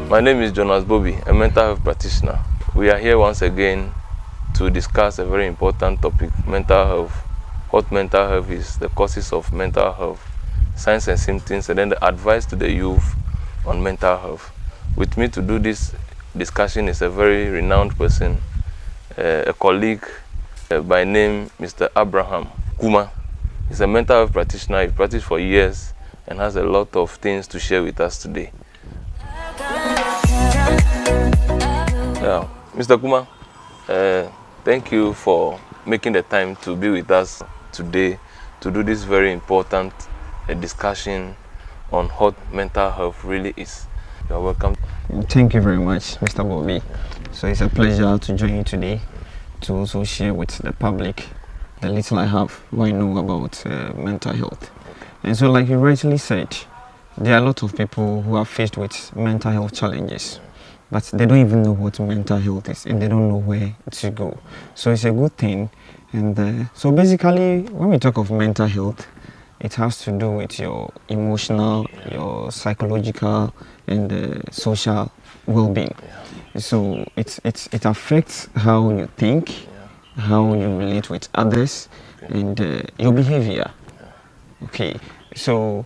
My name is Jonas Bobby, a mental health practitioner. We are here once again to discuss a very important topic, mental health. What mental health is, the causes of mental health, signs and symptoms, and then the advice to the youth on mental health. With me to do this discussion is a very renowned person, a colleague by name Mr. Abraham Kuma. He's a mental health practitioner. He practiced for years and has a lot of things to share with us today. Yeah. Mr. Kuma, thank you for making the time to be with us today to do this very important discussion on what mental health really is. You are welcome. Thank you very much, Mr. Bobby. So it's a pleasure to join you today to also share with the public the little I have, what I know about mental health. And so, like you rightly said, there are a lot of people who are faced with mental health challenges, but they don't even know what mental health is and they don't know where to go. So it's a good thing. And so basically, when we talk of mental health, it has to do with your emotional, your psychological, and social well-being. So it affects how you think, how you relate with others, and your behavior. Okay, so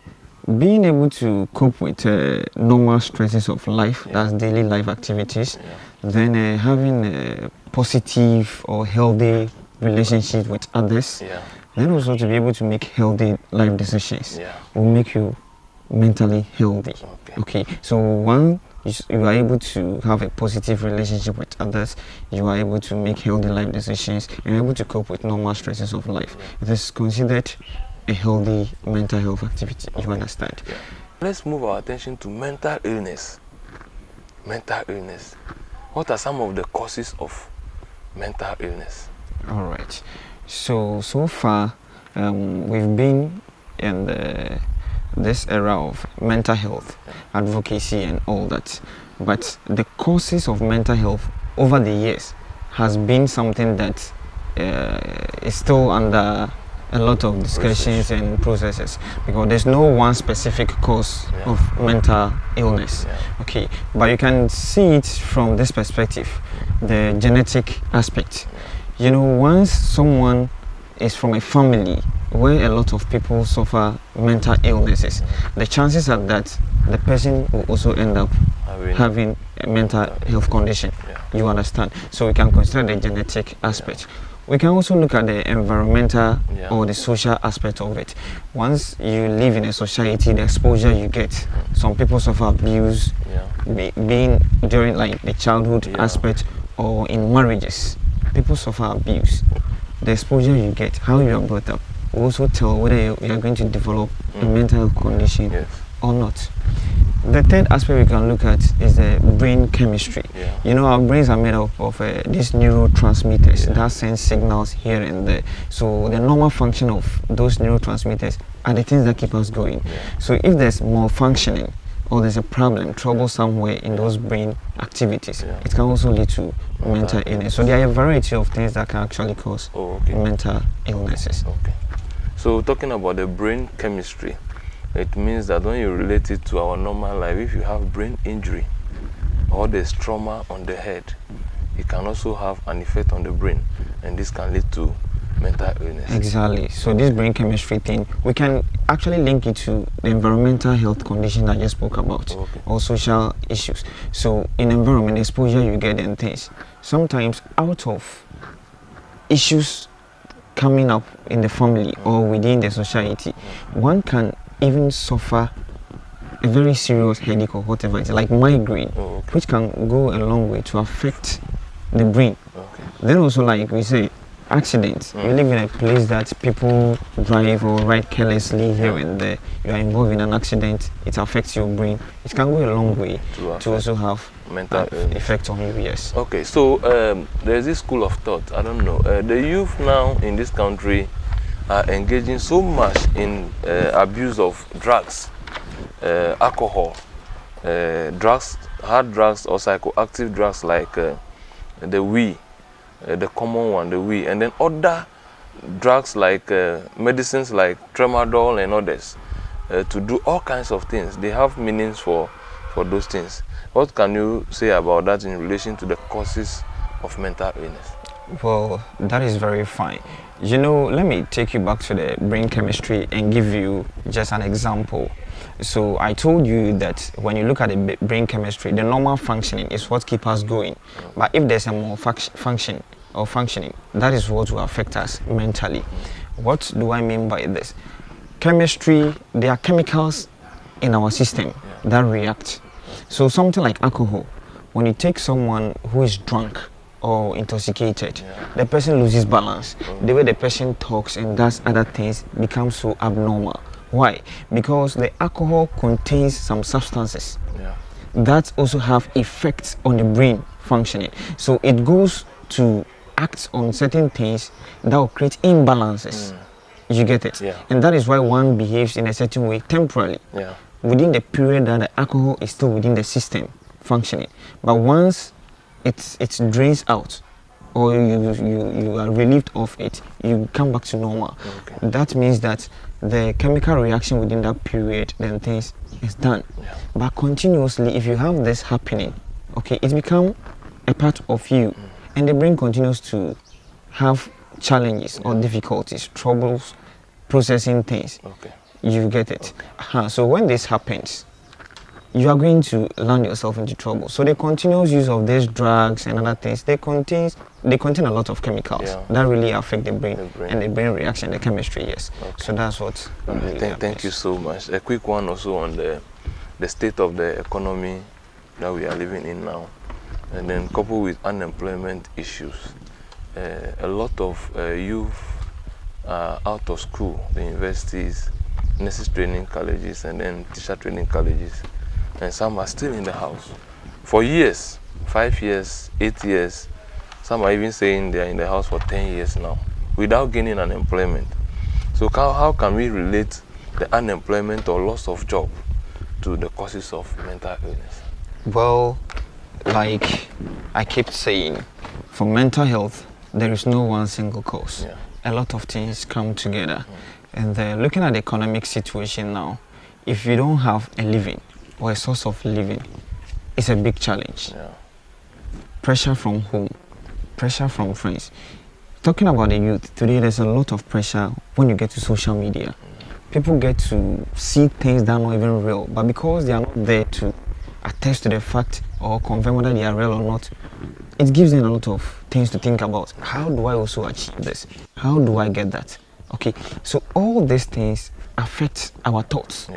being able to cope with normal stresses of life, that's daily life activities, then having a positive or healthy relationship with others, then also to be able to make healthy life decisions will make you mentally healthy. Okay, so one, you are able to have a positive relationship with others, you are able to make healthy life decisions, and able to cope with normal stresses of life. It is considered a healthy mental health activity. You understand? Let's move our attention to mental illness. Mental illness. What are some of the causes of mental illness? All right. So far, we've been in this era of mental health advocacy and all that, but the causes of mental health over the years has been something that is still under a lot of discussions and processes, because there's no one specific cause of mental illness. Okay, but you can see it from this perspective, the genetic aspect. You know, once someone is from a family where a lot of people suffer mental illnesses, the chances are that the person will also end up having a mental health condition. You understand? So we can consider the genetic aspect. We can also look at the environmental or the social aspect of it. Once you live in a society, the exposure you get, some people suffer abuse, being during like the childhood aspect or in marriages, people suffer abuse. The exposure you get, how you are brought up, will also tell whether you are going to develop a mental health condition or not. The third aspect we can look at is the brain chemistry. You know, our brains are made up of these neurotransmitters that send signals here and there. So the normal function of those neurotransmitters are the things that keep us going. So if there's malfunctioning or there's a problem, trouble somewhere in those brain activities, it can also lead to mental illness. So there are a variety of things that can actually cause mental illnesses. So talking about the brain chemistry, it means that when you relate it to our normal life, if you have brain injury or there's trauma on the head, it can also have an effect on the brain, and this can lead to mental illness. Exactly. So this brain chemistry thing, we can actually link it to the environmental health condition I just spoke about, or social issues. So in environment exposure you get and things, sometimes out of issues coming up in the family or within the society, one can even suffer a very serious headache or whatever it's like migraine, which can go a long way to affect the brain. Then also, like we say, accidents. You live in a place that people drive or ride carelessly here and there, you are involved in an accident, it affects your brain. It can go a long way to also have mental effect on you. Okay, so there's this school of thought, I don't know, the youth now in this country are engaging so much in abuse of drugs, alcohol, drugs, hard drugs or psychoactive drugs like the weed, the common one, the weed, and then other drugs like medicines like tramadol and others to do all kinds of things. They have meanings for for those things. What can you say about that in relation to the causes of mental illness? Well, that is very fine. You know, let me take you back to the brain chemistry and give you just an example. So I told you that when you look at the brain chemistry, the normal functioning is what keeps us going. But if there's a more functioning, that is what will affect us mentally. What do I mean by this? Chemistry, there are chemicals in our system that react. So something like alcohol, when you take someone who is drunk or intoxicated, the person loses balance. The way the person talks and does other things becomes so abnormal. Why? Because the alcohol contains some substances that also have effects on the brain functioning. So it goes to act on certain things that will create imbalances. You get it? And that is why one behaves in a certain way temporarily. Within the period that the alcohol is still within the system functioning. But once it drains out, or you are relieved of it, you come back to normal. That means that the chemical reaction within that period, then things is done. But continuously, if you have this happening, okay, it becomes a part of you, and the brain continues to have challenges or difficulties, troubles processing things. You get it? So when this happens, you are going to land yourself into trouble. So the continuous use of these drugs and other things, they contain a lot of chemicals that really affect the brain and the brain reaction, the chemistry. So that's what. Thank you so much. A quick one also on the state of the economy that we are living in now, and then coupled with unemployment issues. A lot of youth are out of school, the universities, nurses training colleges, and then teacher training colleges. And some are still in the house for years, 5 years, 8 years. Some are even saying they are in the house for 10 years now without gaining an employment. So how can we relate the unemployment or loss of job to the causes of mental illness? Well, like I keep saying, for mental health, there is no one single cause. A lot of things come together. And looking at the economic situation now, if you don't have a living, or a source of living, is a big challenge. Pressure from home, pressure from friends. Talking about the youth, today there's a lot of pressure when you get to social media. People get to see things that are not even real, but because they are not there to attest to the fact or confirm whether they are real or not, it gives them a lot of things to think about. How do I also achieve this? How do I get that? Okay, so all these things affect our thoughts.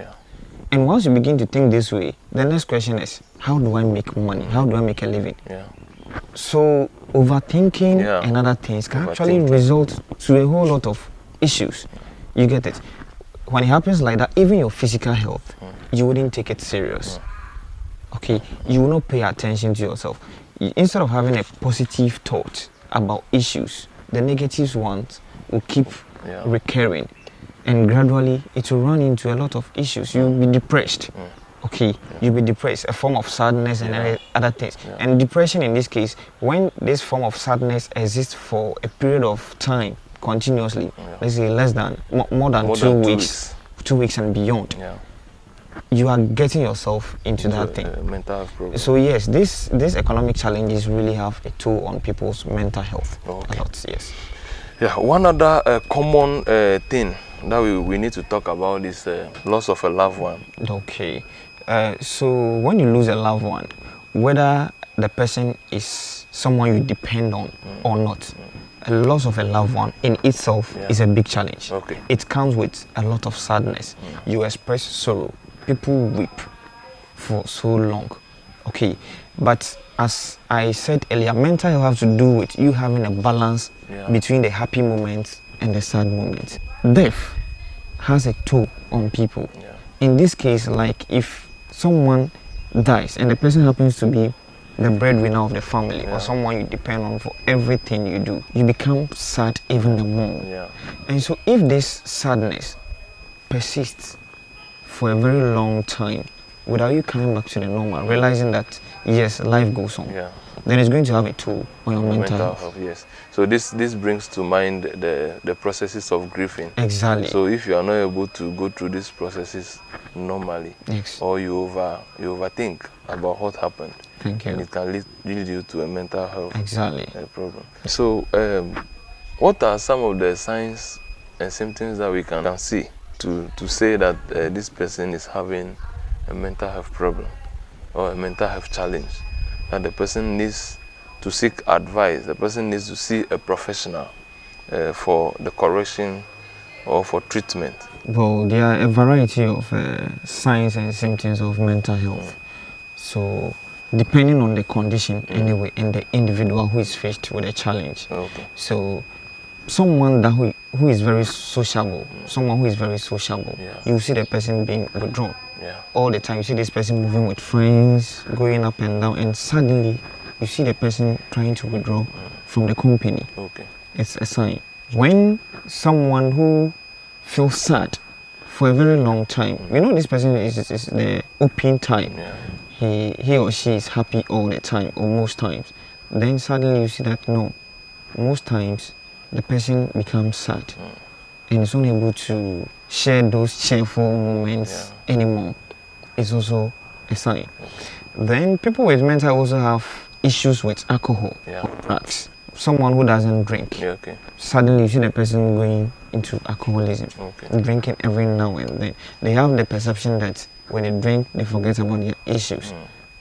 And once you begin to think this way, the next question is, how do I make money? How do I make a living? So overthinking and other things can actually result to a whole lot of issues. You get it? When it happens like that, even your physical health, you wouldn't take it serious. Okay, you will not pay attention to yourself. Instead of having a positive thought about issues, the negative ones will keep recurring. And gradually, it will run into a lot of issues. You'll be depressed. Okay, you'll be depressed, a form of sadness and other things. And depression in this case, when this form of sadness exists for a period of time, continuously, let's say more than 2 weeks, 2 weeks and beyond, you are getting yourself into that thing. Mental health problem. So yes, these economic challenges really have a toll on people's mental health. A lot, one other common thing that we need to talk about is loss of a loved one. Okay, so when you lose a loved one, whether the person is someone you depend on or not, a loss of a loved one in itself is a big challenge. It comes with a lot of sadness. You express sorrow. People weep for so long. Okay, but as I said earlier, mental health has to do with you having a balance between the happy moments and the sad moments. Death has a toll on people. In this case, like if someone dies and the person happens to be the breadwinner of the family or someone you depend on for everything you do, you become sad even the more. And so if this sadness persists for a very long time without you coming back to the normal, realizing that yes, life goes on, then it's going to have a toll on your mental health. Yes. So this brings to mind the processes of grieving. Exactly. So if you are not able to go through these processes normally, Yes. or you overthink about what happened, Thank you. and it can lead you to a mental health problem. So what are some of the signs and symptoms that we can see to say that this person is having a mental health problem or a mental health challenge, that the person needs to seek advice, the person needs to see a professional for the correction or for treatment? Well, there are a variety of signs and symptoms of mental health. So depending on the condition anyway, and the individual who is faced with a challenge. Okay. So someone that who is very sociable, you see the person being withdrawn. All the time you see this person moving with friends, going up and down, and suddenly you see the person trying to withdraw from the company. Okay. It's a sign. When someone who feels sad for a very long time, you know this person is the open time. He or she is happy all the time, or most times. Then suddenly you see that no, most times the person becomes sad and is unable to share those cheerful moments anymore. It's also a sign. Then people with mental also have issues with alcohol or drugs. Someone who doesn't drink, suddenly you see the person going into alcoholism, drinking every now and then. They have the perception that when they drink, they forget about their issues,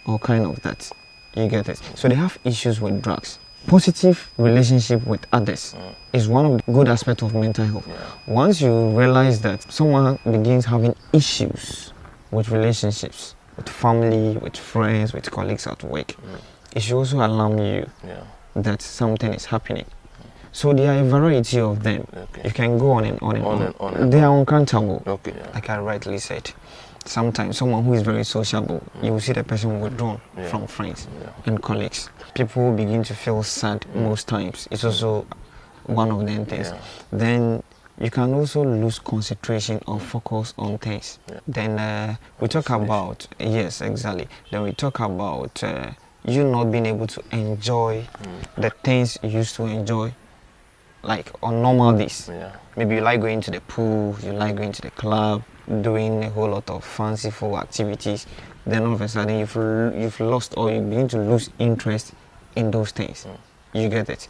or kind of that. You get it? So they have issues with drugs. Positive relationship with others is one of the good aspects of mental health. Once you realize that someone begins having issues with relationships, with family, with friends, with colleagues at work, it should also alarm you that something is happening. So there are a variety of them. You can go on and on and on. They are uncountable, like I rightly said. Sometimes someone who is very sociable, you will see the person withdrawn from friends and colleagues. People begin to feel sad most times. It's also one of them things. Then you can also lose concentration or focus on things. Then we talk about, yes, exactly. Then we talk about you not being able to enjoy the things you used to enjoy, like on normal days. Maybe you like going to the pool, you like going to the club, doing a whole lot of fanciful activities. Then all of a sudden you've lost, or you begin to lose interest in those things. You get it?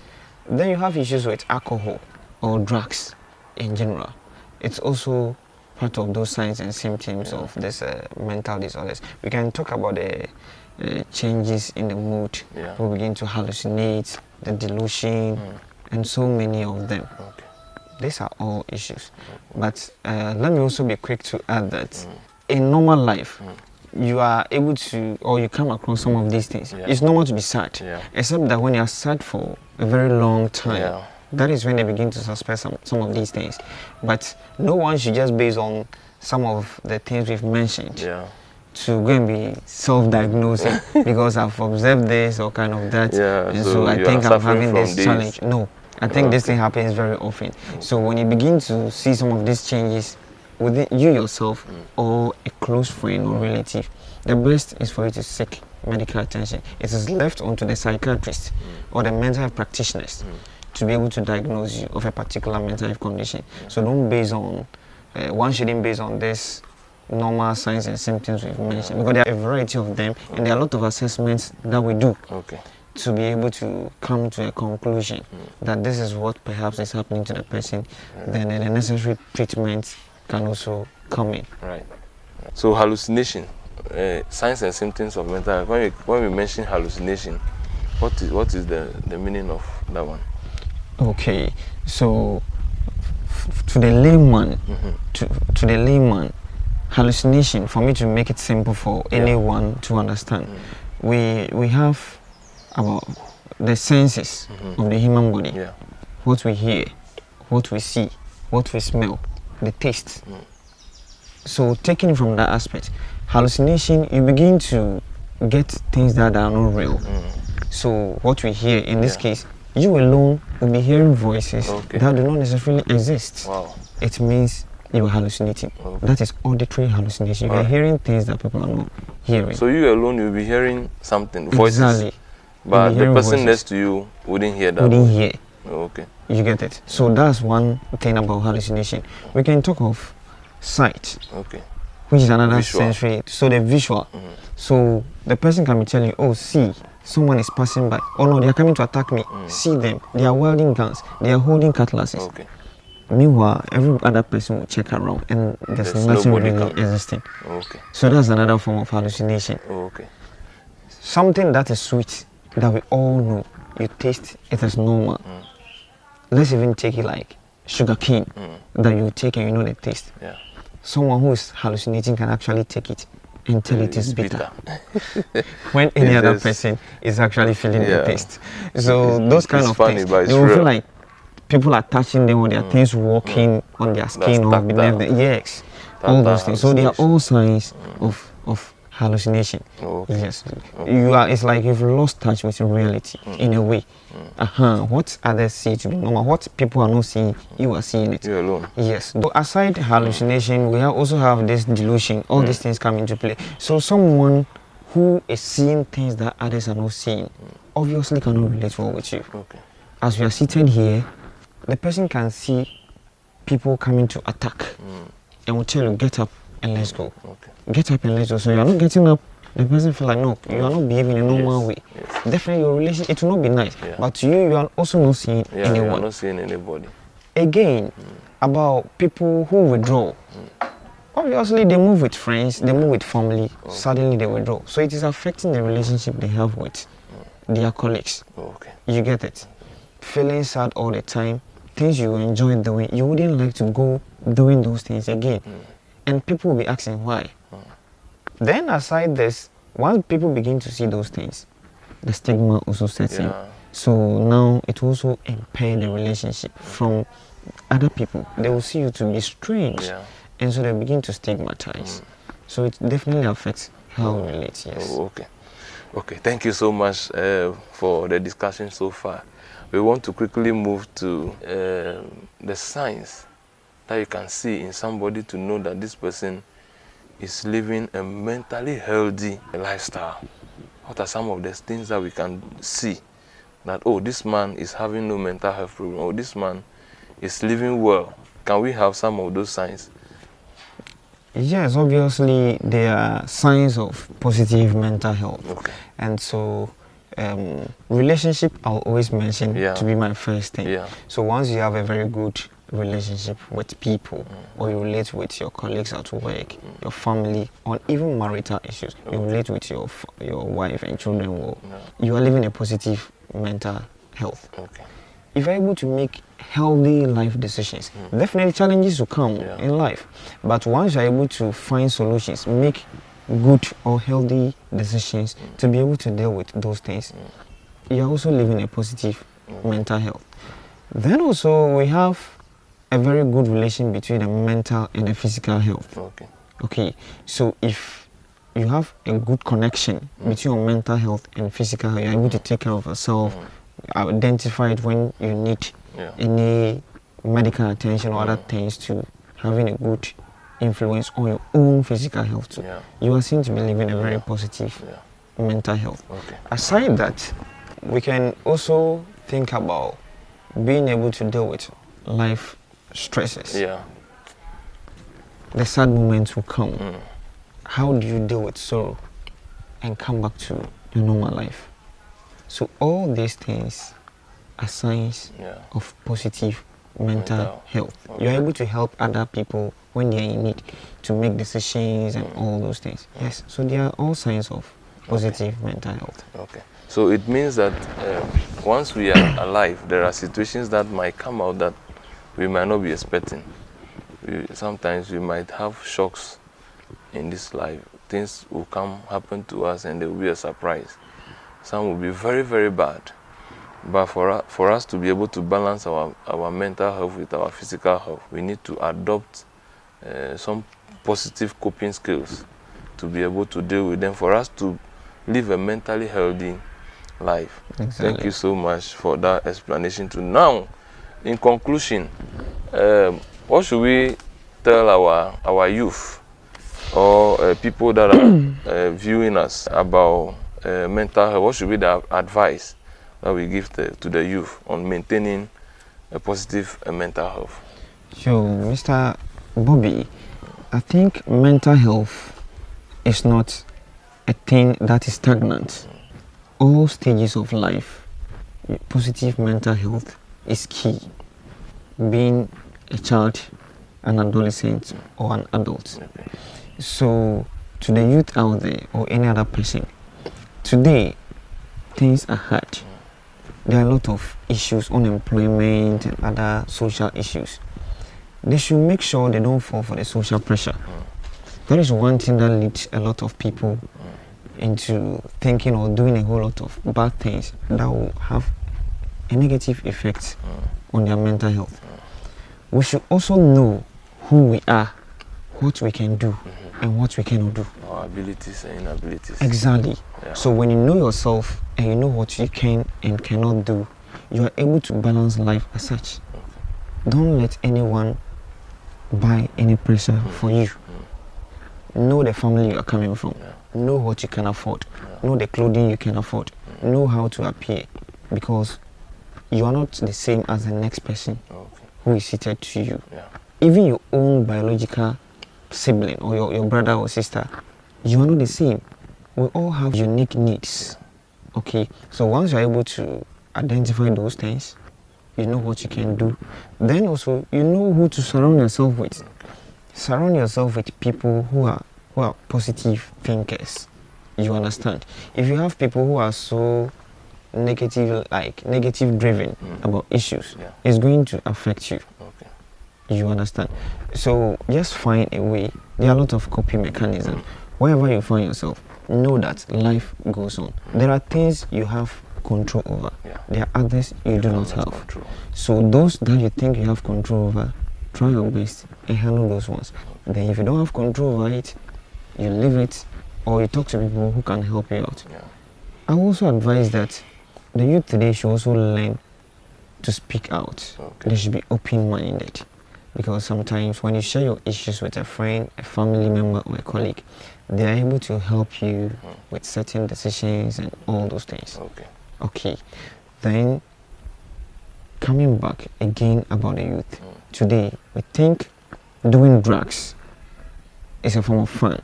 Then you have issues with alcohol or drugs in general. It's also part of those signs and symptoms of this mental disorders. We can talk about the changes in the mood. We begin to hallucinate, the delusion, and so many of them. These are all issues. But let me also be quick to add that in normal life, you are able to, or you come across some of these things. It's normal to be sad, except that when you are sad for a very long time, that is when they begin to suspect some of these things. But no one should just base on some of the things we've mentioned to go and be self-diagnosing because I've observed this or kind of that, and so I think I'm having this challenge. No, I think this thing happens very often. So when you begin to see some of these changes within you yourself or a close friend or relative, the best is for you to seek medical attention. It is left onto the psychiatrist or the mental health practitioners to be able to diagnose you of a particular mental health condition. So don't base on, one shouldn't base on this normal signs and symptoms we've mentioned, because there are a variety of them and there are a lot of assessments that we do to be able to come to a conclusion that this is what perhaps is happening to the person. Then the necessary treatment can also come in. So hallucination, signs and symptoms of mental health. When we mention hallucination, what is the meaning of that one? Okay, so to the layman, to the layman, hallucination, for me to make it simple for anyone to understand, we have about the senses of the human body, what we hear, what we see, what we smell, the taste. So taking from that aspect, hallucination, you begin to get things that are not real. So what we hear, in this case, you alone will be hearing voices that do not necessarily exist. It means you are hallucinating. That is auditory hallucination. You are hearing things that people are not hearing. So you alone, you'll be hearing something, voices. Exactly. But be the hearing person voices. next to you wouldn't hear that. Wouldn't voice. hear. Oh, okay. You get it. So that's one thing about hallucination. We can talk of sight, Okay. which is another Visual. sensory. So the visual. So the person can be telling you, oh, see, someone is passing by. Oh no, they are coming to attack me. See them. They are wielding guns. They are holding cutlasses. Okay. Meanwhile, every other person will check around and there's nothing nobody really coming. existing. Okay. So that's another form of hallucination. Okay. Something that is sweet that we all know, you taste it as normal. Let's even take it like sugar cane that you take and you know the taste. Yeah. Someone who is hallucinating can actually take it and tell it is bitter. When any It's other just- person is actually feeling the Yeah. taste. So those kind it's of funny, things, but it's they will real. feel like people are touching them or their things walking on their skin or tactile. beneath them. Yes, all those things. So they are all signs of hallucination. Okay. Yes, you are. It's like you've lost touch with reality in a way. What others see to be normal, what people are not seeing, you are seeing it. You alone. Yes. So aside hallucination, we also have this delusion. All these things come into play. So someone who is seeing things that others are not seeing obviously cannot relate well with you. Okay. As we are seated here, the person can see people coming to attack and will tell you, get up and let's go. Okay. Get up and let's go. So you are not getting up, the person feel like, no, you are not behaving in a normal way. Yes. Definitely your relation, it will not be nice. Yeah. But to you, you are also not seeing Yeah, anyone. you're not seeing anybody. Again, about people who withdraw. Obviously, they move with friends, they move with family, suddenly they withdraw. So it is affecting the relationship they have with their colleagues. Okay. You get it? Feeling sad all the time, things you enjoy doing, you wouldn't like to go doing those things again. And people will be asking why. Then aside this, once people begin to see those things, the stigma also sets in. Yeah. So now it also impair the relationship from other people. They will see you to be strange. Yeah. And so they begin to stigmatize. So it definitely affects how we relate, yes. Oh, okay. Okay. Thank you so much for the discussion so far. We want to quickly move to the signs that you can see in somebody to know that this person is living a mentally healthy lifestyle. What are some of the things that we can see that, oh, this man is having no mental health problem, or this man is living well? Can we have some of those signs? Yes, obviously there are signs of positive mental health. Okay. And so relationship I'll always mention to be my first thing. Yeah. So once you have a very good relationship with people, or you relate with your colleagues at work, your family, or even marital issues, you relate with your wife and children well, you are living a positive mental health. Okay. If you're able to make healthy life decisions, definitely challenges will come in life. But once you're able to find solutions, make good or healthy decisions to be able to deal with those things, you're also living a positive mental health. Then also we have a very good relation between the mental and the physical health. Okay. Okay, so if you have a good connection between your mental health and physical health, you're able to take care of yourself, identify it when you need any medical attention or other things, to having a good influence on your own physical health too. You are seen to be living a very positive mental health. Okay. Aside that, we can also think about being able to deal with life stresses. Yeah. The sad moments will come. How do you deal with sorrow and come back to your normal life? So all these things are signs of positive mental health. Okay. You're able to help other people when they're in need to make decisions and all those things. Yes, so they are all signs of positive mental health. Okay. So it means that once we are alive, there are situations that might come out that we might not be expecting. Sometimes we might have shocks in this life. Things will happen to us, and there will be a surprise. Some will be very, very bad. But for us to be able to balance our mental health with our physical health, we need to adopt some positive coping skills to be able to deal with them, for us to live a mentally healthy life. Exactly. Thank you so much for that explanation too. Now, in conclusion, what should we tell our youth or people that are viewing us about mental health? What should be the advice that we give to the youth on maintaining a positive mental health? So, Mr. Bobby, I think mental health is not a thing that is stagnant. All stages of life, positive mental health is key. Being a child, an adolescent, or an adult. Okay. So, to the youth out there or any other person, today things are hard. There are a lot of issues, unemployment and other social issues. They should make sure they don't fall for the social pressure. That is one thing that leads a lot of people into thinking or doing a whole lot of bad things that will have a negative effect on their mental health. We should also know who we are, what we can do, and what we cannot do. Our abilities and inabilities. Exactly. Yeah. So when you know yourself and you know what you can and cannot do, you are able to balance life as such. Don't let anyone buy any pressure for you. Know the family you are coming from. Know what you can afford. Know the clothing you can afford. Know how to appear, because you are not the same as the next person who is seated to you. Even your own biological sibling or your brother or sister, you are not the same. We all have unique needs. Okay, so once you're able to identify those things, you know what you can do, then also you know who to surround yourself with. Surround yourself with people who are positive thinkers. You understand? If you have people who are so negative driven about issues, it's going to affect you. You understand? So just find a way. There are a lot of coping mechanisms. Wherever you find yourself, know that life goes on. There are things you have control over. There are others you do not have. So those that you think you have control over, try your best and handle those ones. Then if you don't have control over it, you leave it, or you talk to people who can help you out. I also advise that the youth today should also learn to speak out. They should be open-minded, because sometimes when you share your issues with a friend, a family member, or a colleague, they are able to help you with certain decisions and all those things. Okay. Then coming back again about the youth, today we think doing drugs is a form of fun.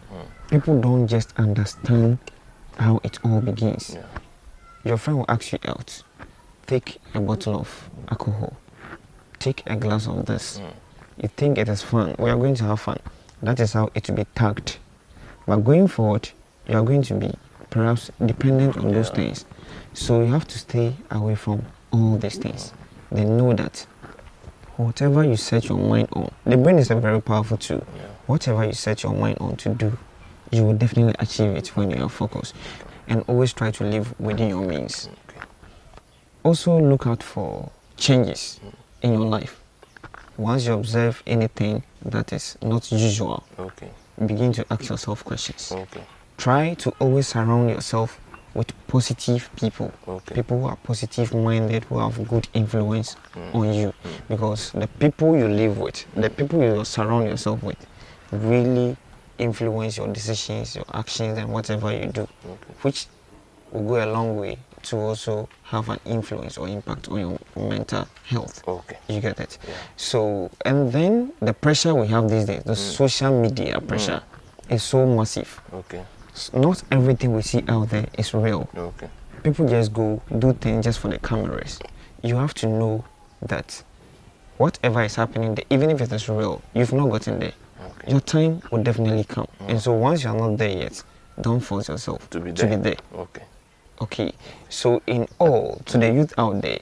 People don't just understand how it all begins. Your friend will ask you out, take a bottle of alcohol, take a glass of this. You think it is fun, we are going to have fun. That is how it will be tagged. But going forward, you are going to be perhaps dependent on those things. So you have to stay away from all these things. Then know that whatever you set your mind on, the brain is a very powerful tool. Whatever you set your mind on to do, you will definitely achieve it when you are focused. And always try to live within your means. Also look out for changes in your life. Once you observe anything that is not usual, begin to ask yourself questions. Try to always surround yourself with positive people. People who are positive minded, who have good influence on you. Because the people you live with, the people you surround yourself with, really influence your decisions, your actions, and whatever you do, which will go a long way to also have an influence or impact on your mental health. You get it? So, and then the pressure we have these days, the social media pressure, is so massive. Not everything we see out there is real. People just go do things just for the cameras. You have to know that whatever is happening there, even if it is real, you've not gotten there. Your time will definitely come. And so once you're not there yet, don't force yourself to be there. Okay. So in all, to the youth out there,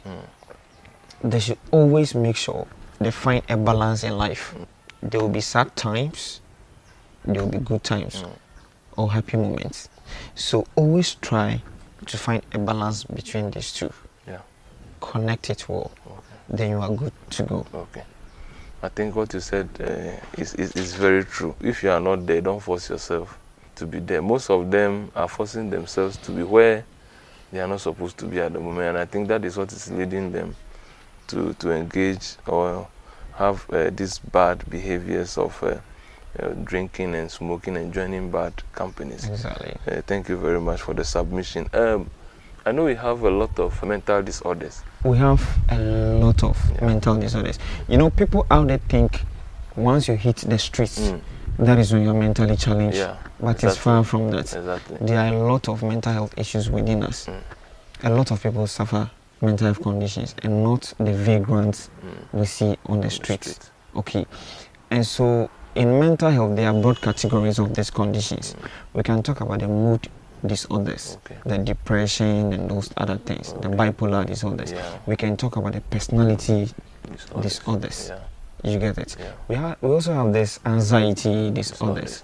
they should always make sure they find a balance in life. There will be sad times, there will be good times, or happy moments. So always try to find a balance between these two. Connect it well. Then you are good to go. I think what you said is very true. If you are not there, don't force yourself to be there. Most of them are forcing themselves to be where they are not supposed to be at the moment, and I think that is what is leading them to engage or have these bad behaviors of drinking and smoking and joining bad companies. Exactly. Thank you very much for the submission. I know we have a lot of mental disorders. We have a lot of mental disorders. You know, people out there think once you hit the streets, that is when you're mentally challenged. Yeah, but exactly. it's far from that. Exactly. There are a lot of mental health issues within us. A lot of people suffer mental health conditions and not the vagrants we see on the streets. Okay. And so in mental health, there are broad categories of these conditions. We can talk about the mood disorders, the depression and those other things, the bipolar disorders. We can talk about the personality disorders. You get it? We also have this anxiety disorders.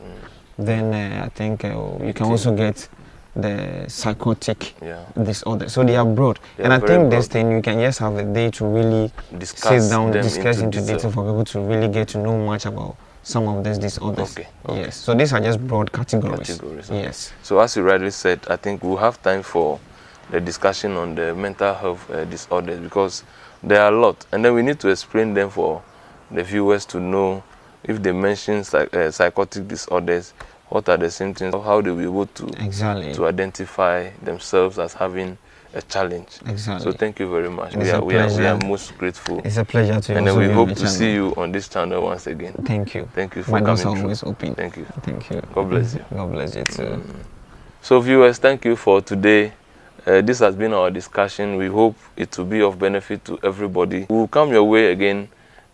Then I think you can also get the psychotic disorder. So they are broad. And I think this thing, you can just have a day to really sit down, discuss into detail for people to really get to know much about some of these disorders. Yes. So these are just broad categories. Yes. So as you rightly said, I think we'll have time for the discussion on the mental health disorders, because there are a lot. And then we need to explain them for the viewers to know if they mention psychotic disorders, what are the symptoms, how they will be able to identify themselves as having a challenge. Exactly. So thank you very much. We are most grateful. It's a pleasure to and then we hope to see you on this channel once again. Thank you. Thank you for My coming doors are through. always open. Thank you. Thank you. God bless you. God bless you too. So viewers, thank you for today. This has been our discussion. We hope it will be of benefit to everybody. We will come your way again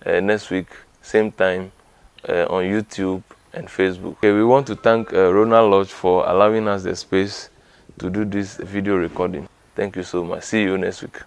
next week, same time, on YouTube and Facebook. Okay, we want to thank Ronald Lodge for allowing us the space to do this video recording. Thank you so much. See you next week.